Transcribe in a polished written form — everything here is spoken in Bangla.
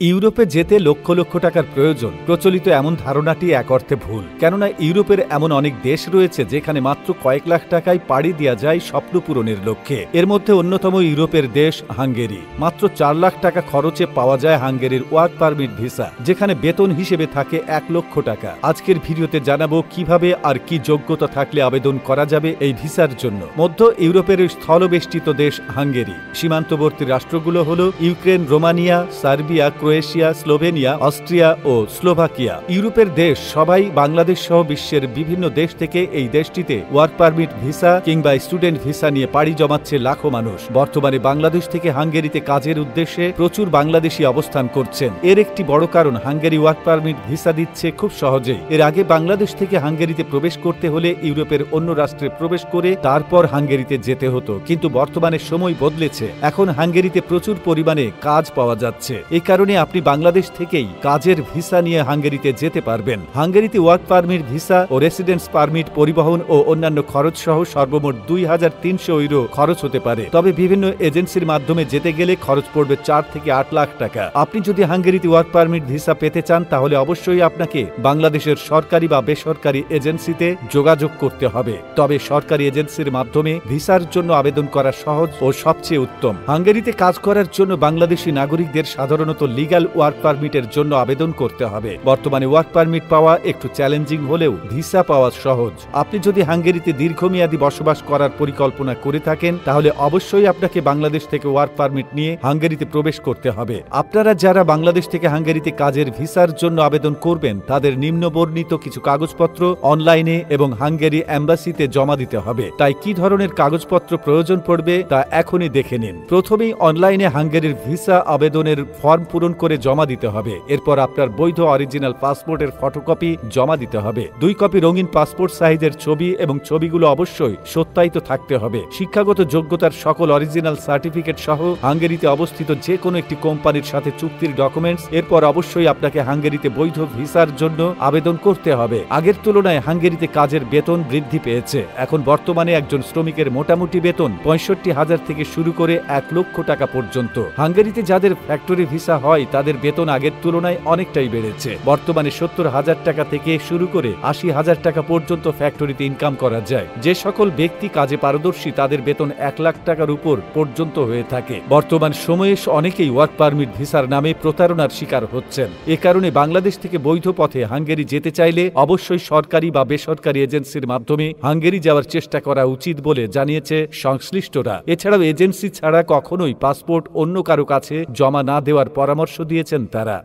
ইউরোপে যেতে লক্ষ লক্ষ টাকার প্রয়োজন প্রচলিত এমন ধারণাটি এক অর্থে ভুল। কেননা ইউরোপের এমন অনেক দেশ রয়েছে যেখানে মাত্র কয়েক লাখ টাকায় পাড়ি দেওয়া যায় স্বপ্ন পূরণের লক্ষ্যে। এর মধ্যে অন্যতম ইউরোপের দেশ হাঙ্গেরি। মাত্র 4 লাখ টাকা খরচে পাওয়া যায় হাঙ্গেরির ওয়ার্ক পারমিট ভিসা, যেখানে বেতন হিসেবে থাকে 1 লক্ষ টাকা। আজকের ভিডিওতে জানাবো কিভাবে আর কি যোগ্যতা থাকলে আবেদন করা যাবে এই ভিসার জন্য। মধ্য ইউরোপের স্থলবেষ্টিত দেশ হাঙ্গেরি। সীমান্তবর্তী রাষ্ট্রগুলো হল Ukraine, Romania, Serbia, Croatia, Slovenia, Austria ও স্লোভাকিয়া। ইউরোপের দেশ সবাই বাংলাদেশ সহ বিশ্বের বিভিন্ন দেশ থেকে এই দেশটিতে ওয়ার্ক পারমিট ভিসা কিংবা স্টুডেন্ট ভিসা নিয়ে পাড়ি জমাচ্ছে লাখো মানুষ। বর্তমানে বাংলাদেশ থেকে হাঙ্গেরিতে কাজের উদ্দেশ্যে প্রচুর বাংলাদেশি অবস্থান করছেন। এর একটি বড় কারণ হাঙ্গেরি ওয়ার্ক পারমিট ভিসা দিচ্ছে খুব সহজেই। এর আগে বাংলাদেশ থেকে হাঙ্গেরিতে প্রবেশ করতে হলে ইউরোপের অন্য রাষ্ট্রে প্রবেশ করে তারপর হাঙ্গেরিতে যেতে হতো, কিন্তু বর্তমানে সময় বদলেছে। এখন হাঙ্গেরিতে প্রচুর পরিমাণে কাজ পাওয়া যাচ্ছে। এই কারণে আপনি বাংলাদেশ থেকেই কাজের ভিসা নিয়ে হাঙ্গেরিতে যেতে পারবেন। হাঙ্গেরিতে ওয়ার্ক পারমিট ভিসা ও রেসিডেন্স পারমিট, পরিবহন ও অন্যান্য খরচ সহ সর্বমোট 2300 ইউরো খরচ হতে পারে। তবে বিভিন্ন এজেন্সির মাধ্যমে যেতে গেলে খরচ পড়বে 4 থেকে 8 লাখ টাকা। আপনি যদি হাঙ্গেরিতে ওয়ার্ক পারমিট ভিসা পেতে চান তাহলে অবশ্যই আপনাকে বাংলাদেশের সরকারি বা বেসরকারি এজেন্সিতে যোগাযোগ করতে হবে। তবে সরকারি এজেন্সির মাধ্যমে ভিসার জন্য আবেদন করা সহজ ও সবচেয়ে উত্তম। হাঙ্গেরিতে কাজ করার জন্য বাংলাদেশি নাগরিকদের সাধারণত লিগ্যাল ওয়ার্ক পারমিটের জন্য আবেদন করতে হবে। বর্তমানে ওয়ার্ক পারমিট পাওয়া একটু চ্যালেঞ্জিং হলেও ভিসা পাওয়া সহজ। আপনি যদি হাঙ্গেরিতে দীর্ঘমেয়াদী বসবাস করার পরিকল্পনা করে থাকেন তাহলে অবশ্যই আপনাকে বাংলাদেশ থেকে ওয়ার্ক পারমিট নিয়ে হাঙ্গেরিতে প্রবেশ করতে হবে। আপনারা যারা বাংলাদেশ থেকে হাঙ্গেরিতে কাজের ভিসার জন্য আবেদন করবেন তাদের নিম্নবর্ণিত কিছু কাগজপত্র অনলাইনে এবং হাঙ্গেরি এম্বাসিতে জমা দিতে হবে। তাই কি ধরনের কাগজপত্র প্রয়োজন পড়বে তা এখনই দেখে নিন। প্রথমেই অনলাইনে হাঙ্গেরির ভিসা আবেদনের ফর্ম পূরণ করে জমা দিতে হবে। এরপর আপনার বৈধ অরিজিনাল পাসপোর্টের ফটোকপি জমা দিতে হবে। 2 কপি রঙিন পাসপোর্ট সাইজের ছবি এবং ছবিগুলো অবশ্যই সত্যায়িত থাকতে হবে। শিক্ষাগত যোগ্যতার সকল অরিজিনাল সার্টিফিকেট সহ হাঙ্গেরিতে অবস্থিত যে কোনো একটি কোম্পানির সাথে চুক্তির ডকুমেন্টস। এরপর অবশ্যই আপনাকে হাঙ্গেরিতে বৈধ ভিসার জন্য আবেদন করতে হবে। আগের তুলনায় হাঙ্গেরিতে কাজের বেতন বৃদ্ধি পেয়েছে। এখন বর্তমানে একজন শ্রমিকের মোটামুটি বেতন 65,000 থেকে শুরু করে 1 লক্ষ টাকা পর্যন্ত। হাঙ্গেরিতে যাদের ফ্যাক্টরি ভিসা হয় তাদের বেতন আগের তুলনায় অনেকটাই বেড়েছে। বর্তমানে 70,000 টাকা থেকে শুরু করে 80,000 টাকা পর্যন্ত ফ্যাক্টরিতে ইনকাম করা যায়। যে সকল ব্যক্তি কাজে পারদর্শী তাদের বেতন 1 লাখ টাকার উপর পর্যন্ত হয়ে থাকে। বর্তমান সময়ে অনেকেই ওয়ার্ক পারমিট ভিসার নামে প্রতারণার শিকার হচ্ছেন। এ কারণে বাংলাদেশ থেকে বৈধ পথে হাঙ্গেরি যেতে চাইলে অবশ্যই সরকারি বা বেসরকারি এজেন্সির মাধ্যমে হাঙ্গেরি যাওয়ার চেষ্টা করা উচিত বলে জানিয়েছে সংশ্লিষ্টরা। এছাড়াও এজেন্সি ছাড়া কখনোই পাসপোর্ট অন্য কারো কাছে জমা না দেওয়ার পরামর্শ দিয়েছেন তারা।